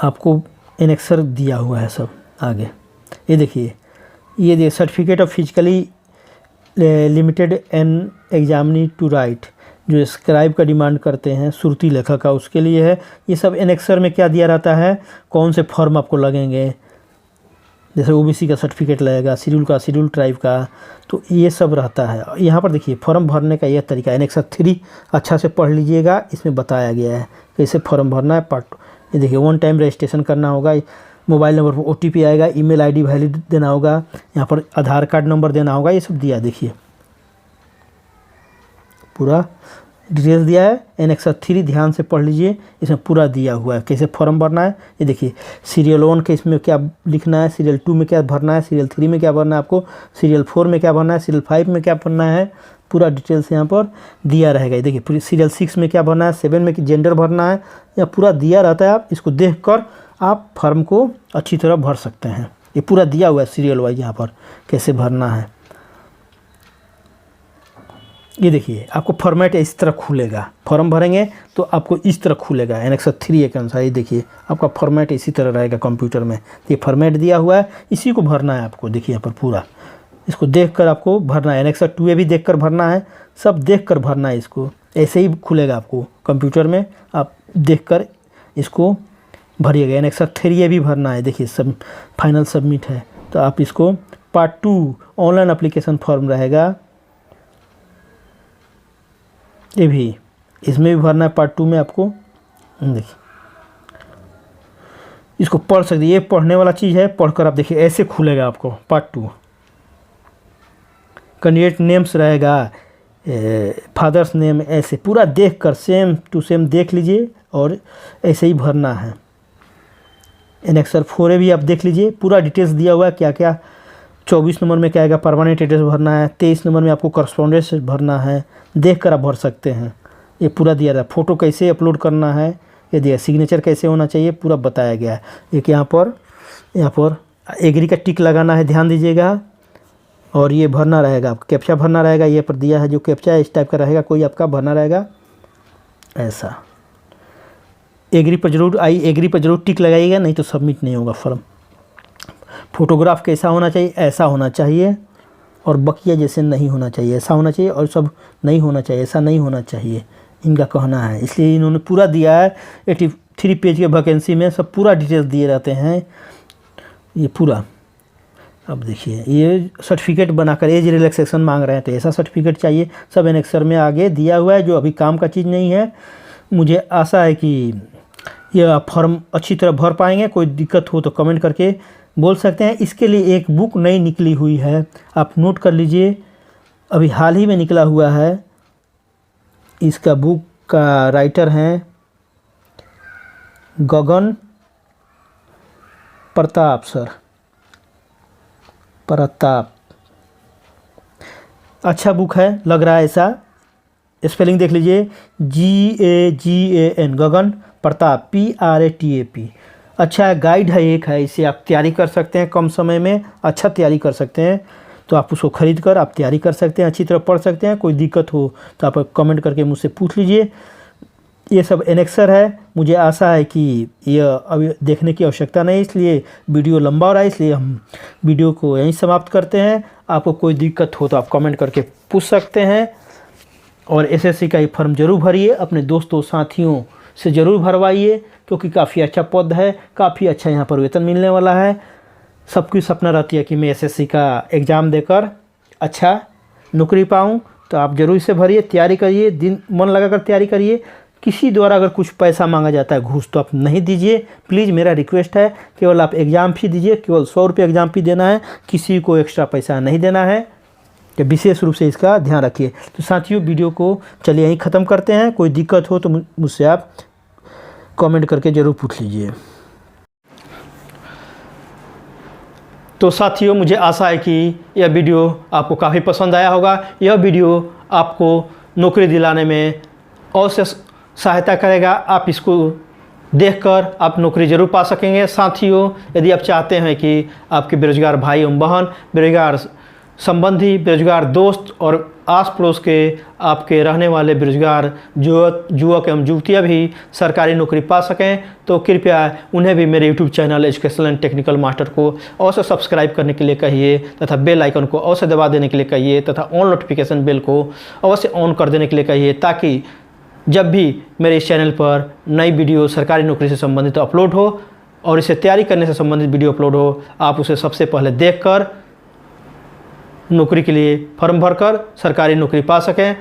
आपको एनेक्सर दिया हुआ है सब। आगे ये देखिए certificate of physically limited and examinee to write, जो स्क्राइब का डिमांड करते हैं, सुरती लेखक का, उसके लिए है। ये सब एनेक्सर में क्या दिया रहता है, कौन से फॉर्म आपको लगेंगे, जैसे ओबीसी का सर्टिफिकेट लगेगा, शेड्यूल का, शेड्यूल ट्राइब का, तो ये सब रहता है। यहाँ पर देखिए फॉर्म भरने का यह तरीका, एनेक्सर 3 अच्छा से पढ़ लीजिएगा, इसमें बताया गया है कैसे फॉर्म भरना है। पार्ट ये देखिए 1 टाइम रजिस्ट्रेशन करना होगा, मोबाइल नंबर पर ओटीपी आएगा, ईमेल आईडी वैलिड देना होगा, यहाँ पर आधार कार्ड नंबर देना होगा, ये सब दिया। देखिए पूरा डिटेल्स दिया है। एनेक्सर 3 ध्यान से पढ़ लीजिए, इसमें पूरा दिया हुआ है कैसे फॉर्म भरना है। ये देखिए सीरियल 1 के इसमें क्या लिखना है, सीरियल 2 में क्या भरना है, सीरियल 3 में क्या भरना है आपको, सीरियल 4 में क्या भरना है, सीरियल 5 में क्या भरना है, पूरा डिटेल्स यहाँ पर दिया रहेगा। ये देखिए पूरी सीरियल 6 में क्या भरना है, 7 में जेंडर भरना है, यहाँ पूरा दिया रहता है। आप इसको देख कर आप फॉर्म को अच्छी तरह भर सकते हैं। ये पूरा दिया हुआ है सीरियल वाइज यहाँ पर कैसे भरना है। ये देखिए आपको फॉर्मेट इस तरह खुलेगा, फॉर्म भरेंगे तो आपको इस तरह खुलेगा एनेक्सर 3 के अनुसार। ये देखिए आपका फॉर्मेट इसी तरह रहेगा कंप्यूटर में। ये फॉर्मेट दिया हुआ है, इसी को भरना है आपको। देखिए यहाँ पर पूरा इसको देखकर आपको भरना है। एनेक्सर 2 भी देखकर भरना है, सब देखकर भरना है। इसको ऐसे ही खुलेगा आपको कंप्यूटर में, आप देखकर इसको भरिएगा। एनेक्सर 3 भी भरना है। देखिए सब फाइनल सबमिट है, तो आप इसको पार्ट 2 ऑनलाइन एप्लीकेशन फॉर्म रहेगा, ये भी इसमें भी भरना है पार्ट 2 में आपको। देखिए इसको पढ़ सकते, ये पढ़ने वाला चीज़ है, पढ़कर आप देखिए ऐसे खुलेगा आपको पार्ट 2। कैंडिडेट नेम्स रहेगा, फादर्स नेम, ऐसे पूरा देखकर सेम टू सेम देख लीजिए और ऐसे ही भरना है। एनेक्सर 4 भी आप देख लीजिए, पूरा डिटेल्स दिया हुआ है क्या क्या। 24 नंबर में क्या आएगा, परमानेंट एड्रेस भरना है। 23 नंबर में आपको करस्पॉन्डेंस भरना है, देख कर आप भर सकते हैं। ये पूरा दिया रहा है। फ़ोटो कैसे अपलोड करना है ये दिया, सिग्नेचर कैसे होना चाहिए पूरा बताया गया है। एक यहाँ पर एग्री का टिक लगाना है, ध्यान दीजिएगा। और ये भरना रहेगा, आपका कैप्चा भरना रहेगा। ये पर दिया है जो कैप्चा है इस टाइप का रहेगा, कोई आपका भरना रहेगा ऐसा। एग्री पर जरूर एग्री पर जरूर टिक लगाइएगा, नहीं तो सबमिट नहीं होगा फॉर्म। फ़ोटोग्राफ कैसा होना चाहिए? ऐसा होना चाहिए, और बकिया जैसे नहीं होना चाहिए, ऐसा होना चाहिए, और सब नहीं होना चाहिए, ऐसा नहीं होना चाहिए, इनका कहना है। इसलिए इन्होंने पूरा दिया है। 83 पेज के वैकेंसी में सब पूरा डिटेल्स दिए रहते हैं, ये पूरा। अब देखिए, ये सर्टिफिकेट बनाकर एज रिलैक्सेशन मांग रहे हैं, तो ऐसा सर्टिफिकेट चाहिए। सब एनेक्सर में आगे दिया हुआ है, जो अभी काम का चीज़ नहीं है। मुझे आशा है कि यह फॉर्म अच्छी तरह भर पाएंगे। कोई दिक्कत हो तो कमेंट करके बोल सकते हैं। इसके लिए एक बुक नई निकली हुई है, आप नोट कर लीजिए, अभी हाल ही में निकला हुआ है। इसका बुक का राइटर हैं गगन प्रताप सर, प्रताप। अच्छा बुक है, लग रहा है ऐसा। स्पेलिंग देख लीजिए, GAGAN, गगन प्रताप, PRATAP। अच्छा गाइड है, एक है, इसे आप तैयारी कर सकते हैं कम समय में, अच्छा तैयारी कर सकते हैं। तो आप उसको ख़रीद कर आप तैयारी कर सकते हैं, अच्छी तरह पढ़ सकते हैं। कोई दिक्कत हो तो आप कमेंट करके मुझसे पूछ लीजिए। ये सब एनेक्सर है। मुझे आशा है कि यह अभी देखने की आवश्यकता नहीं, इसलिए वीडियो लंबा हो रहा है, इसलिए हम वीडियो को यहीं समाप्त करते हैं। आपको कोई दिक्कत हो तो आप कमेंट करके पूछ सकते हैं। और SSC का ये फॉर्म जरूर भरिए, अपने दोस्तों साथियों से ज़रूर भरवाइए, क्योंकि काफ़ी अच्छा पद है, काफ़ी अच्छा यहाँ पर वेतन मिलने वाला है। सबकी सपना रहती है कि मैं SSC का एग्ज़ाम देकर अच्छा नौकरी पाऊँ। तो आप ज़रूर इसे भरिए, तैयारी करिए, दिन मन लगाकर तैयारी करिए। किसी द्वारा अगर कुछ पैसा मांगा जाता है, घूस, तो आप नहीं दीजिए प्लीज़, मेरा रिक्वेस्ट है। केवल आप एग्ज़ाम फ़ी दीजिए, केवल 100 रुपये एग्ज़ाम फ़ी देना है, किसी को एक्स्ट्रा पैसा नहीं देना है। तो विशेष रूप से इसका ध्यान रखिए। तो साथियों, वीडियो को चलिए यहीं ख़त्म करते हैं। कोई दिक्कत हो तो मुझसे आप कमेंट करके ज़रूर पूछ लीजिए। तो साथियों, मुझे आशा है कि यह वीडियो आपको काफ़ी पसंद आया होगा। यह वीडियो आपको नौकरी दिलाने में अवश्य सहायता करेगा। आप इसको देखकर आप नौकरी ज़रूर पा सकेंगे। साथियों, यदि आप चाहते हैं कि आपके बेरोजगार भाई एवं बहन, बेरोजगार संबंधी, बेरोजगार दोस्त और आस पड़ोस के आपके रहने वाले बेरोजगार युवक एवं युवतियाँ भी सरकारी नौकरी पा सकें, तो कृपया उन्हें भी मेरे YouTube channel educational and technical master को अवश्य सब्सक्राइब करने के लिए कहिए, तथा बेल आइकन को अवश्य दबा देने के लिए कहिए, तथा ऑन नोटिफिकेशन बेल को अवश्य ऑन कर देने के लिए कहिए, ताकि जब भी मेरे इस चैनल पर नई वीडियो सरकारी नौकरी से संबंधित अपलोड हो और इसे तैयारी करने से संबंधित वीडियो अपलोड हो, आप उसे सबसे पहले देखकर नौकरी के लिए फॉर्म भरकर सरकारी नौकरी पा सकें।